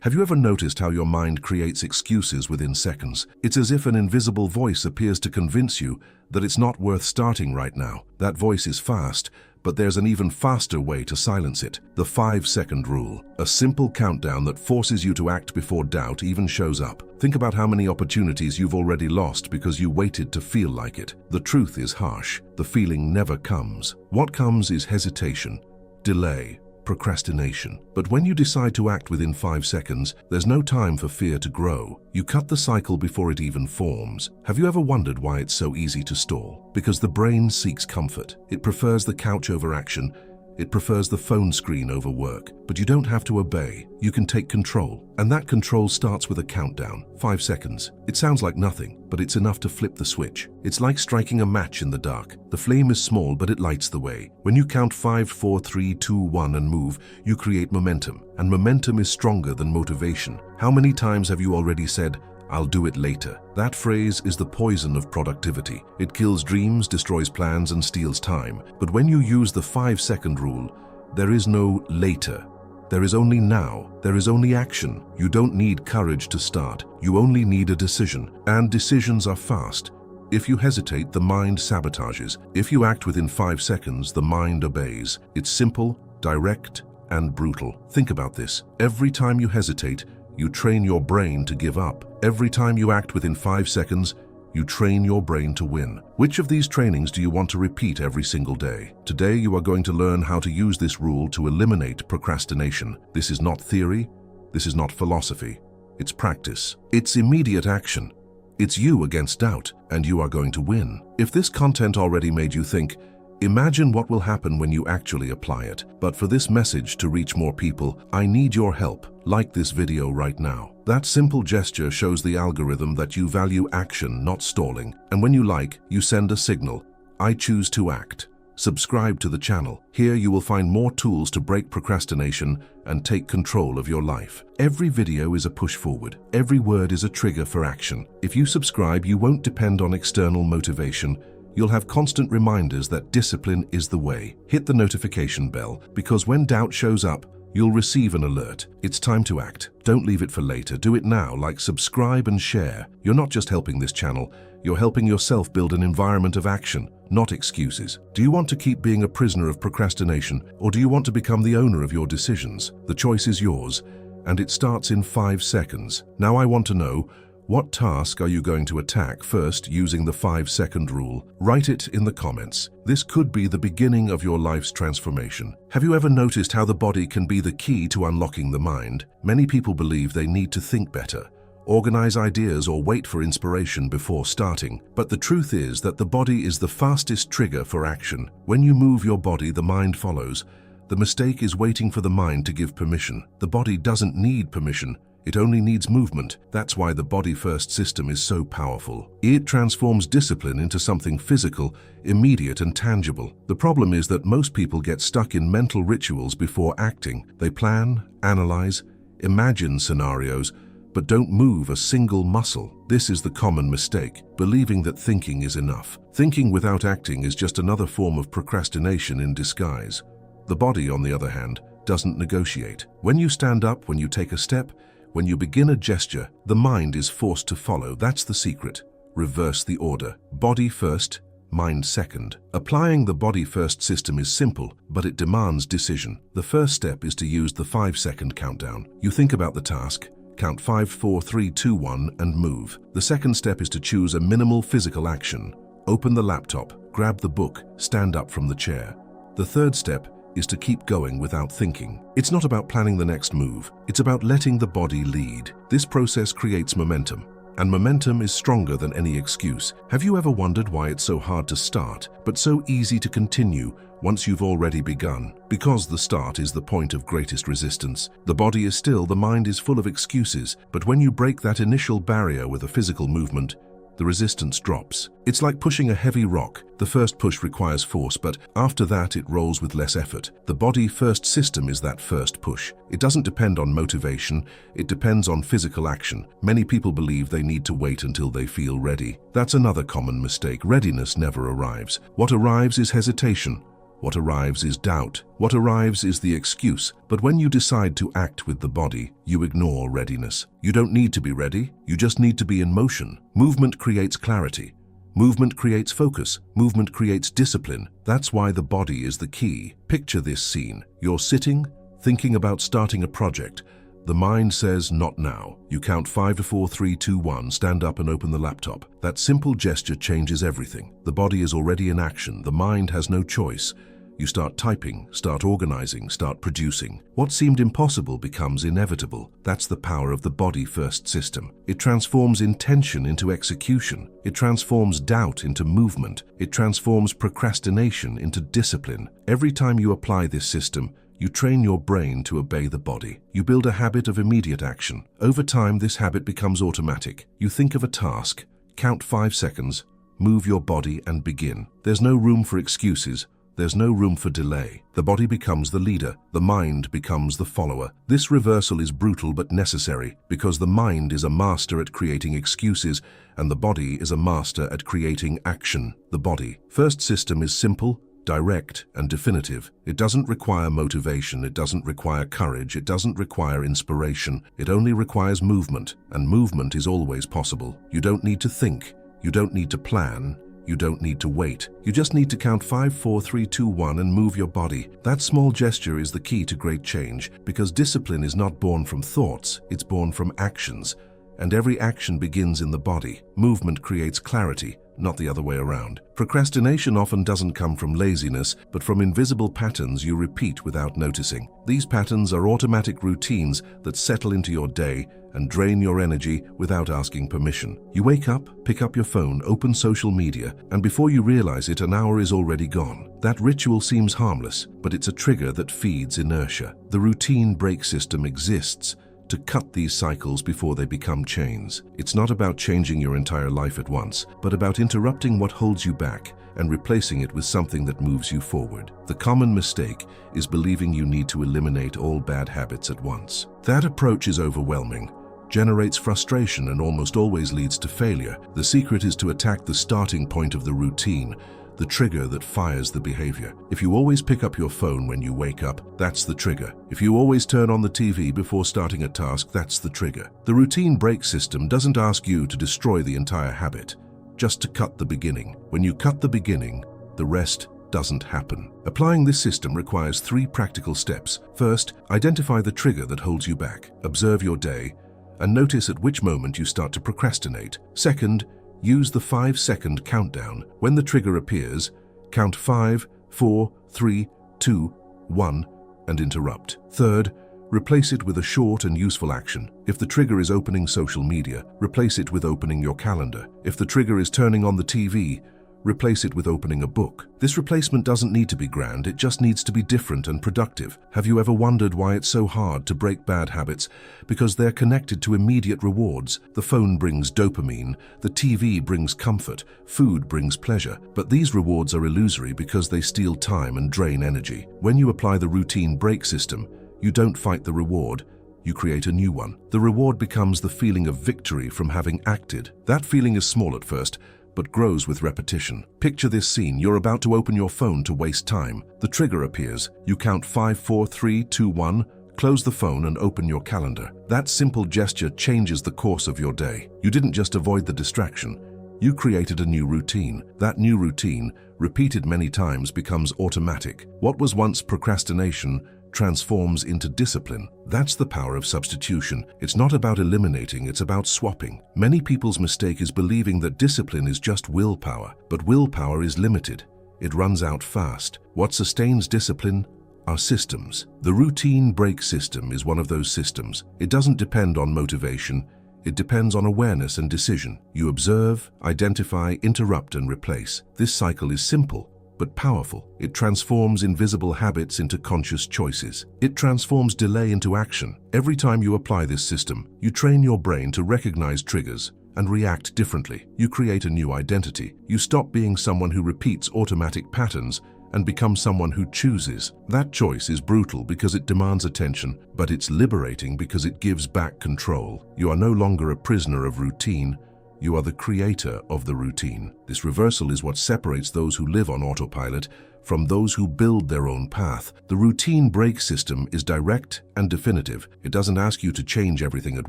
Have you ever noticed how your mind creates excuses within seconds? It's as if an invisible voice appears to convince you that it's not worth starting right now. That voice is fast, but there's an even faster way to silence it. The 5-second rule, a simple countdown that forces you to act before doubt even shows up. Think about how many opportunities you've already lost because you waited to feel like it. The truth is harsh. The feeling never comes. What comes is hesitation, delay, procrastination. But when you decide to act within 5 seconds, there's no time for fear to grow. You cut the cycle before it even forms. Have you ever wondered why it's so easy to stall? Because the brain seeks comfort. It prefers the couch over action. It prefers the phone screen over work. But you don't have to obey. You can take control. And that control starts with a countdown. 5 seconds. It sounds like nothing, but it's enough to flip the switch. It's like striking a match in the dark. The flame is small, but it lights the way. When you count 5, 4, 3, 2, 1 and move, you create momentum. And momentum is stronger than motivation. How many times have you already said, "I'll do it later"? That phrase is the poison of productivity. It kills dreams, destroys plans, and steals time. But when you use the 5-second rule, there is no later. There is only now. There is only action. You don't need courage to start. You only need a decision. And decisions are fast. If you hesitate, the mind sabotages. If you act within 5 seconds, the mind obeys. It's simple, direct, and brutal. Think about this. Every time you hesitate, you train your brain to give up. Every time you act within 5 seconds, you train your brain to win. Which of these trainings do you want to repeat every single day? Today, you are going to learn how to use this rule to eliminate procrastination. This is not theory. This is not philosophy. It's practice. It's immediate action. It's you against doubt, and you are going to win. If this content already made you think, imagine what will happen when you actually apply it. But for this message to reach more people, I need your help. Like this video right now. That simple gesture shows the algorithm that you value action, not stalling. And when you like, you send a signal. I choose to act. Subscribe to the channel. Here you will find more tools to break procrastination and take control of your life. Every video is a push forward. Every word is a trigger for action. If you subscribe, you won't depend on external motivation. You'll have constant reminders that discipline is the way. Hit the notification bell, because when doubt shows up, you'll receive an alert. It's time to act. Don't leave it for later. Do it now, like subscribe and share. You're not just helping this channel, you're helping yourself build an environment of action, not excuses. Do you want to keep being a prisoner of procrastination, or do you want to become the owner of your decisions? The choice is yours, and it starts in 5 seconds. Now I want to know, what task are you going to attack first using the 5-second rule? Write it in the comments. This could be the beginning of your life's transformation. Have you ever noticed how the body can be the key to unlocking the mind? Many people believe they need to think better, organize ideas, or wait for inspiration before starting. But the truth is that the body is the fastest trigger for action. When you move your body, the mind follows. The mistake is waiting for the mind to give permission. The body doesn't need permission. It only needs movement. That's why the body-first system is so powerful. It transforms discipline into something physical, immediate, and tangible. The problem is that most people get stuck in mental rituals before acting. They plan, analyze, imagine scenarios, but don't move a single muscle. This is the common mistake, believing that thinking is enough. Thinking without acting is just another form of procrastination in disguise. The body, on the other hand, doesn't negotiate. When you stand up, when you take a step, when you begin a gesture, the mind is forced to follow. That's the secret. Reverse the order. Body first, mind second. Applying the body-first system is simple, but it demands decision. The first step is to use the 5-second countdown. You think about the task, count 5, 4, 3, 2, 1, and move. The second step is to choose a minimal physical action. Open the laptop, grab the book, stand up from the chair. The third step is to keep going without thinking. It's not about planning the next move. It's about letting the body lead. This process creates momentum, and momentum is stronger than any excuse. Have you ever wondered why it's so hard to start, but so easy to continue once you've already begun? Because the start is the point of greatest resistance. The body is still, the mind is full of excuses, but when you break that initial barrier with a physical movement, the resistance drops. It's like pushing a heavy rock. The first push requires force, but after that it rolls with less effort. The body-first system is that first push. It doesn't depend on motivation, it depends on physical action. Many people believe they need to wait until they feel ready. That's another common mistake. Readiness never arrives. What arrives is hesitation. What arrives is doubt. What arrives is the excuse. But when you decide to act with the body, you ignore readiness. You don't need to be ready, you just need to be in motion. Movement creates clarity. Movement creates focus. Movement creates discipline. That's why the body is the key. Picture this scene. You're sitting, thinking about starting a project. The mind says, not now. You count 5 to 4, 3, 2, 1, stand up and open the laptop. That simple gesture changes everything. The body is already in action. The mind has no choice. You start typing, start organizing, start producing. What seemed impossible becomes inevitable. That's the power of the body-first system. It transforms intention into execution. It transforms doubt into movement. It transforms procrastination into discipline. Every time you apply this system, you train your brain to obey the body. You build a habit of immediate action. Over time, this habit becomes automatic. You think of a task, count 5 seconds, move your body and begin. There's no room for excuses. There's no room for delay. The body becomes the leader. The mind becomes the follower. This reversal is brutal but necessary because the mind is a master at creating excuses and the body is a master at creating action. The body first system is simple, direct, and definitive. It doesn't require motivation, it doesn't require courage, it doesn't require inspiration. It only requires movement, and movement is always possible. You don't need to think, you don't need to plan, you don't need to wait. You just need to count 5, 4, 3, 2, 1 and move your body. That small gesture is the key to great change because discipline is not born from thoughts, it's born from actions. And every action begins in the body. Movement creates clarity, not the other way around. Procrastination often doesn't come from laziness, but from invisible patterns you repeat without noticing. These patterns are automatic routines that settle into your day and drain your energy without asking permission. You wake up, pick up your phone, open social media, and before you realize it, an hour is already gone. That ritual seems harmless, but it's a trigger that feeds inertia. The routine brake system exists to cut these cycles before they become chains. It's not about changing your entire life at once, but about interrupting what holds you back and replacing it with something that moves you forward. The common mistake is believing you need to eliminate all bad habits at once. That approach is overwhelming, generates frustration, and almost always leads to failure. The secret is to attack the starting point of the routine, the trigger that fires the behavior. If you always pick up your phone when you wake up, that's the trigger. If you always turn on the TV before starting a task, that's the trigger. The routine brake system doesn't ask you to destroy the entire habit, just to cut the beginning. When you cut the beginning, the rest doesn't happen. Applying this system requires 3 practical steps. First, identify the trigger that holds you back. Observe your day and notice at which moment you start to procrastinate. Second, use the 5-second countdown. When the trigger appears, count 5, 4, 3, 2, 1, and interrupt. Third, replace it with a short and useful action. If the trigger is opening social media, replace it with opening your calendar. If the trigger is turning on the TV, replace it with opening a book. This replacement doesn't need to be grand, it just needs to be different and productive. Have you ever wondered why it's so hard to break bad habits? Because they're connected to immediate rewards. The phone brings dopamine, the TV brings comfort, food brings pleasure. But these rewards are illusory because they steal time and drain energy. When you apply the routine brake system, you don't fight the reward, you create a new one. The reward becomes the feeling of victory from having acted. That feeling is small at first, but grows with repetition. Picture this scene. You're about to open your phone to waste time. The trigger appears. You count 5, 4, 3, 2, 1, close the phone and open your calendar. That simple gesture changes the course of your day. You didn't just avoid the distraction. You created a new routine. That new routine, repeated many times, becomes automatic. What was once procrastination transforms into discipline. That's the power of substitution. It's not about eliminating, it's about swapping. Many people's mistake is believing that discipline is just willpower, but willpower is limited. It runs out fast. What sustains discipline are systems. The routine brake system is one of those systems. It doesn't depend on motivation. It depends on awareness and decision. You observe, identify, interrupt, and replace. This cycle is simple, but powerful. It transforms invisible habits into conscious choices. It transforms delay into action. Every time you apply this system, you train your brain to recognize triggers and react differently. You create a new identity. You stop being someone who repeats automatic patterns and become someone who chooses. That choice is brutal because it demands attention, but it's liberating because it gives back control. You are no longer a prisoner of routine. You are the creator of the routine. This reversal is what separates those who live on autopilot from those who build their own path. The routine break system is direct and definitive. It doesn't ask you to change everything at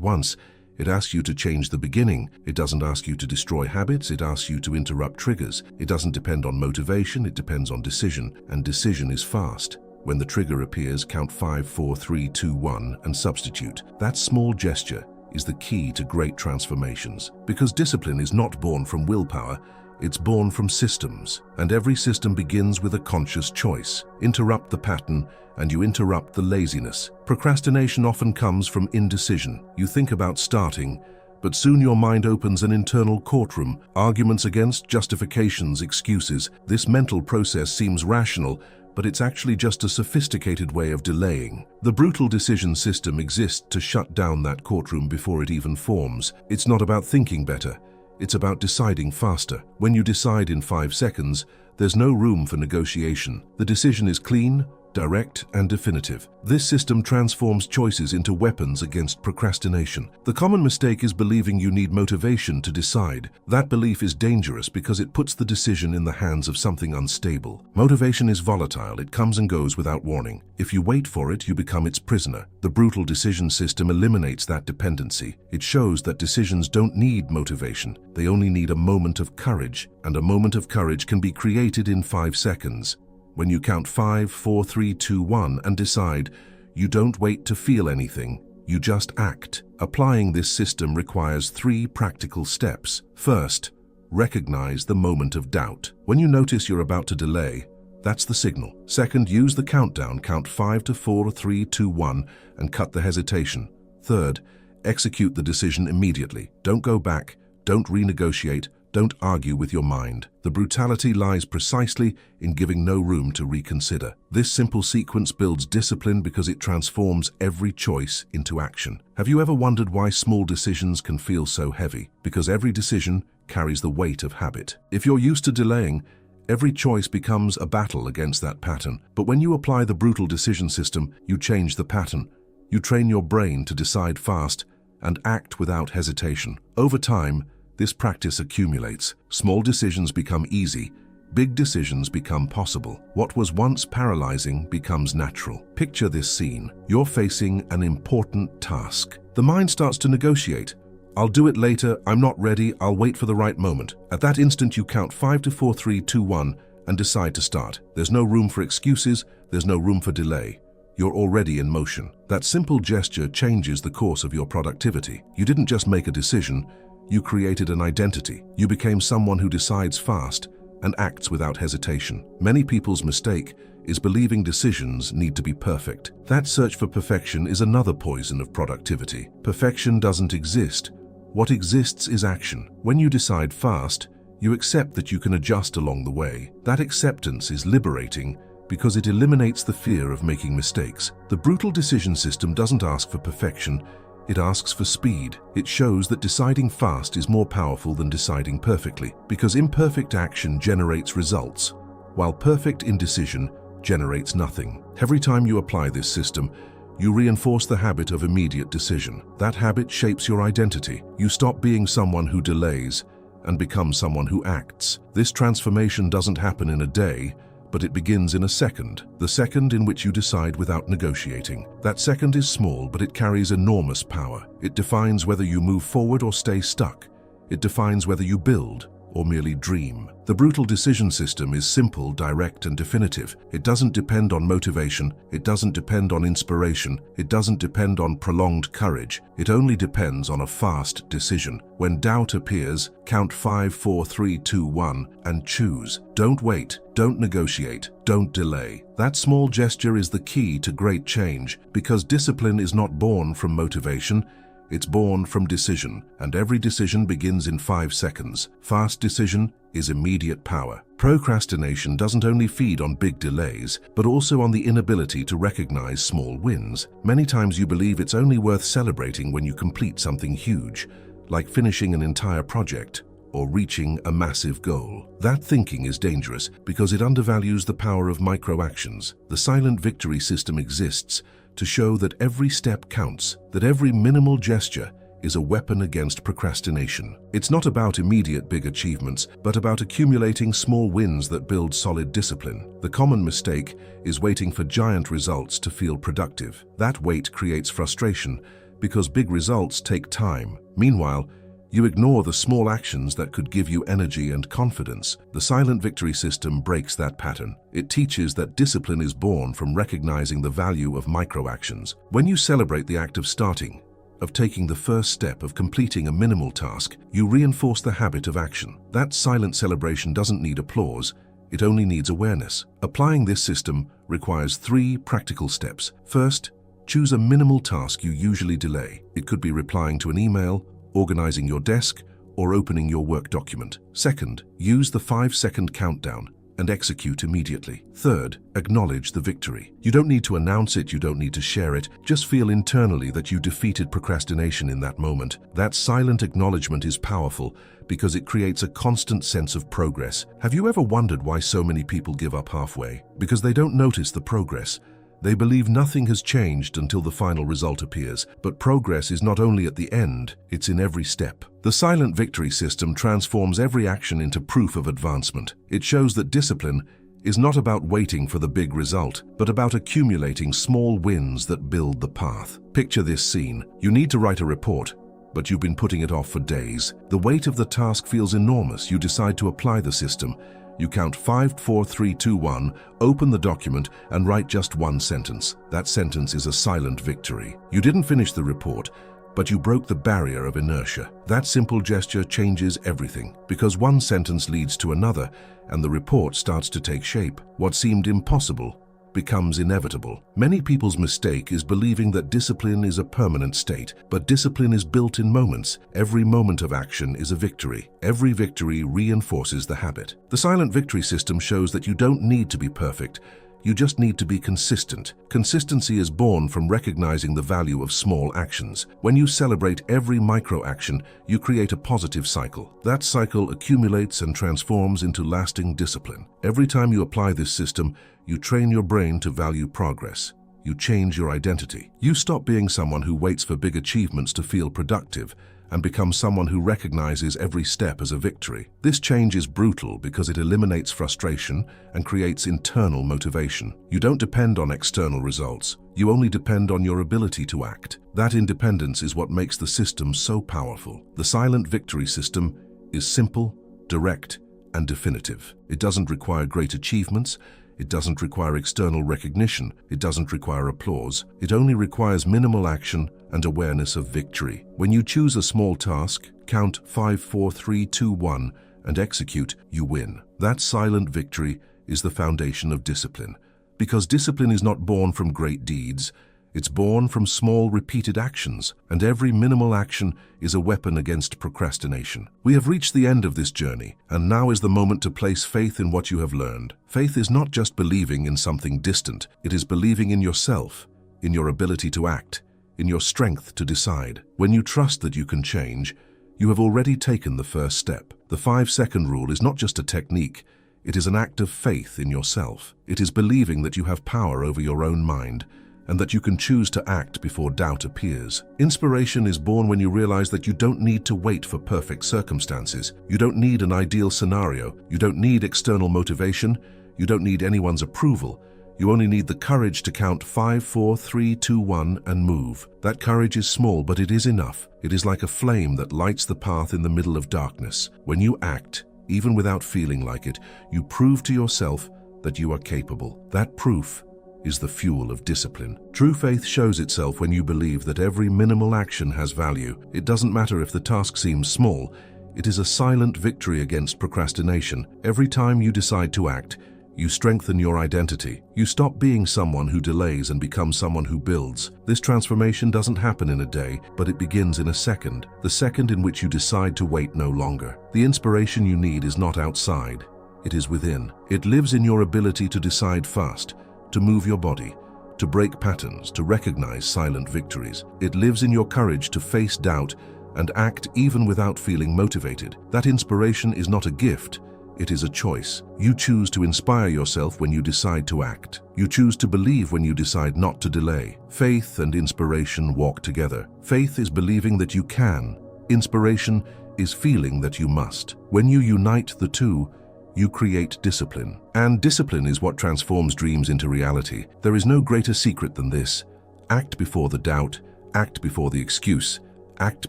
once. It asks you to change the beginning. It doesn't ask you to destroy habits. It asks you to interrupt triggers. It doesn't depend on motivation. It depends on decision, and decision is fast. When the trigger appears, count 5, 4, 3, 2, 1 and substitute. That small gesture is the key to great transformations. Because discipline is not born from willpower, it's born from systems. And every system begins with a conscious choice. Interrupt the pattern, and you interrupt the laziness. Procrastination often comes from indecision. You think about starting, but soon your mind opens an internal courtroom. Arguments against, justifications, excuses. This mental process seems rational, but it's actually just a sophisticated way of delaying. The brutal decision system exists to shut down that courtroom before it even forms. It's not about thinking better. It's about deciding faster. When you decide in 5 seconds, there's no room for negotiation. The decision is clean, direct, and definitive. This system transforms choices into weapons against procrastination. The common mistake is believing you need motivation to decide. That belief is dangerous because it puts the decision in the hands of something unstable. Motivation is volatile. It comes and goes without warning. If you wait for it, you become its prisoner. The brutal decision system eliminates that dependency. It shows that decisions don't need motivation. They only need a moment of courage, and a moment of courage can be created in 5 seconds. When you count 5, 4, 3, 2, 1 and decide, you don't wait to feel anything, you just act. Applying this system requires 3 practical steps. First, recognize the moment of doubt. When you notice you're about to delay, that's the signal. Second, use the countdown. Count 5 to 4, 3, 2, 1 and cut the hesitation. Third, execute the decision immediately. Don't go back, don't renegotiate, don't argue with your mind. The brutality lies precisely in giving no room to reconsider. This simple sequence builds discipline because it transforms every choice into action. Have you ever wondered why small decisions can feel so heavy? Because every decision carries the weight of habit. If you're used to delaying, every choice becomes a battle against that pattern. But when you apply the brutal decision system, you change the pattern. You train your brain to decide fast and act without hesitation. Over time, this practice accumulates. Small decisions become easy. Big decisions become possible. What was once paralyzing becomes natural. Picture this scene. You're facing an important task. The mind starts to negotiate. I'll do it later. I'm not ready. I'll wait for the right moment. At that instant, you count 5 to 4, 3, 2, 1 and decide to start. There's no room for excuses. There's no room for delay. You're already in motion. That simple gesture changes the course of your productivity. You didn't just make a decision. You created an identity. You became someone who decides fast and acts without hesitation. Many people's mistake is believing decisions need to be perfect. That search for perfection is another poison of productivity. Perfection doesn't exist. What exists is action. When you decide fast, you accept that you can adjust along the way. That acceptance is liberating because it eliminates the fear of making mistakes. The brutal decision system doesn't ask for perfection. It asks for speed. It shows that deciding fast is more powerful than deciding perfectly, because imperfect action generates results, while perfect indecision generates nothing. Every time you apply this system, you reinforce the habit of immediate decision. That habit shapes your identity. You stop being someone who delays and become someone who acts. This transformation doesn't happen in a day, but it begins in a second, the second in which you decide without negotiating. That second is small, but it carries enormous power. It defines whether you move forward or stay stuck. It defines whether you build or merely dream. The brutal decision system is simple, direct, and definitive. It doesn't depend on motivation. It doesn't depend on inspiration. It doesn't depend on prolonged courage. It only depends on a fast decision. When doubt appears, count 5, 4, 3, 2, 1 and choose. Don't wait. Don't negotiate. Don't delay. That small gesture is the key to great change, because discipline is not born from motivation. It's born from decision, and every decision begins in 5 seconds. Fast decision is immediate power. Procrastination doesn't only feed on big delays, but also on the inability to recognize small wins. Many times you believe it's only worth celebrating when you complete something huge, like finishing an entire project or reaching a massive goal. That thinking is dangerous because it undervalues the power of micro-actions. The silent victory system exists to show that every step counts, that every minimal gesture is a weapon against procrastination. It's not about immediate big achievements, but about accumulating small wins that build solid discipline. The common mistake is waiting for giant results to feel productive. That wait creates frustration because big results take time. Meanwhile, you ignore the small actions that could give you energy and confidence. The silent victory system breaks that pattern. It teaches that discipline is born from recognizing the value of micro-actions. When you celebrate the act of starting, of taking the first step, of completing a minimal task, you reinforce the habit of action. That silent celebration doesn't need applause, it only needs awareness. Applying this system requires 3 practical steps. First, choose a minimal task you usually delay. It could be replying to an email, organizing your desk, or opening your work document. Second, use the 5-second countdown and execute immediately. Third, acknowledge the victory. You don't need to announce it, you don't need to share it. Just feel internally that you defeated procrastination in that moment. That silent acknowledgement is powerful because it creates a constant sense of progress. Have you ever wondered why so many people give up halfway? Because they don't notice the progress. They believe nothing has changed until the final result appears. But progress is not only at the end, it's in every step. The silent victory system transforms every action into proof of advancement. It shows that discipline is not about waiting for the big result, but about accumulating small wins that build the path. Picture this scene. You need to write a report, but you've been putting it off for days. The weight of the task feels enormous. You decide to apply the system. You count 5, 4, 3, 2, 1, open the document, and write just one sentence. That sentence is a silent victory. You didn't finish the report, but you broke the barrier of inertia. That simple gesture changes everything, because one sentence leads to another, and the report starts to take shape. What seemed impossible becomes inevitable. Many people's mistake is believing that discipline is a permanent state, but discipline is built in moments. Every moment of action is a victory. Every victory reinforces the habit. The silent victory system shows that you don't need to be perfect. You just need to be consistent. Consistency is born from recognizing the value of small actions. When you celebrate every micro-action, you create a positive cycle. That cycle accumulates and transforms into lasting discipline. Every time you apply this system, you train your brain to value progress. You change your identity. You stop being someone who waits for big achievements to feel productive and become someone who recognizes every step as a victory. This change is brutal because it eliminates frustration and creates internal motivation. You don't depend on external results. You only depend on your ability to act. That independence is what makes the system so powerful. The silent victory system is simple, direct, and definitive. It doesn't require great achievements. It doesn't require external recognition. It doesn't require applause. It only requires minimal action and awareness of victory. When you choose a small task, count 5, 4, 3, 2, 1, and execute, you win. That silent victory is the foundation of discipline. Because discipline is not born from great deeds, it's born from small, repeated actions, and every minimal action is a weapon against procrastination. We have reached the end of this journey, and now is the moment to place faith in what you have learned. Faith is not just believing in something distant, it is believing in yourself, in your ability to act, in your strength to decide. When you trust that you can change, you have already taken the first step. The 5-second rule is not just a technique, it is an act of faith in yourself. It is believing that you have power over your own mind, and that you can choose to act before doubt appears. Inspiration is born when you realize that you don't need to wait for perfect circumstances. You don't need an ideal scenario. You don't need external motivation. You don't need anyone's approval. You only need the courage to count 5, 4, 3, 2, 1 and move. That courage is small, but it is enough. It is like a flame that lights the path in the middle of darkness. When you act, even without feeling like it, you prove to yourself that you are capable. That proof is the fuel of discipline. True faith shows itself when you believe that every minimal action has value. It doesn't matter if the task seems small. It is a silent victory against procrastination. Every time you decide to act, you strengthen your identity. You stop being someone who delays and become someone who builds. This transformation doesn't happen in a day, but it begins in a second. The second in which you decide to wait no longer. The inspiration you need is not outside. It is within. It lives in your ability to decide fast, to move your body, to break patterns, to recognize silent victories. It lives in your courage to face doubt and act even without feeling motivated. That inspiration is not a gift, It is a choice. You choose to inspire yourself when you decide to act. You choose to believe when you decide not to delay. Faith and inspiration walk together. Faith is believing that you can. Inspiration is feeling that you must. When you unite the two, you create discipline. And discipline is what transforms dreams into reality. There is no greater secret than this. Act before the doubt, act before the excuse, act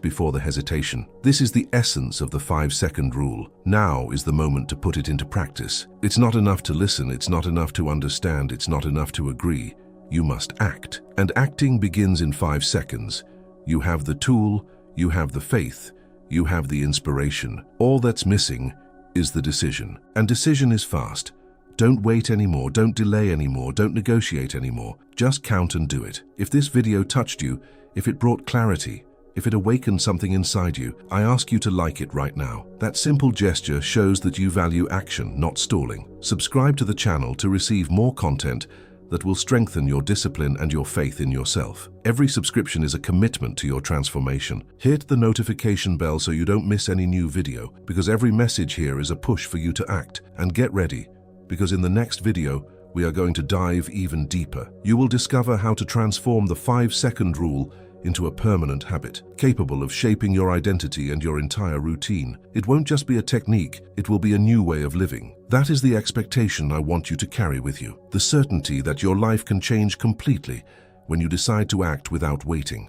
before the hesitation. This is the essence of the 5-second rule. Now is the moment to put it into practice. It's not enough to listen, it's not enough to understand, it's not enough to agree. You must act. And acting begins in 5 seconds. You have the tool, you have the faith, you have the inspiration. All that's missing is the decision. And decision is fast. Don't wait anymore, don't delay anymore, don't negotiate anymore. Just count and do it. If this video touched you, if it brought clarity, if it awakened something inside you, I ask you to like it right now. That simple gesture shows that you value action, not stalling. Subscribe to the channel to receive more content that will strengthen your discipline and your faith in yourself. Every subscription is a commitment to your transformation. Hit the notification bell so you don't miss any new video, because every message here is a push for you to act. And get ready, because in the next video, we are going to dive even deeper. You will discover how to transform the 5-second rule into a permanent habit, capable of shaping your identity and your entire routine. It won't just be a technique, it will be a new way of living. That is the expectation I want you to carry with you. The certainty that your life can change completely when you decide to act without waiting.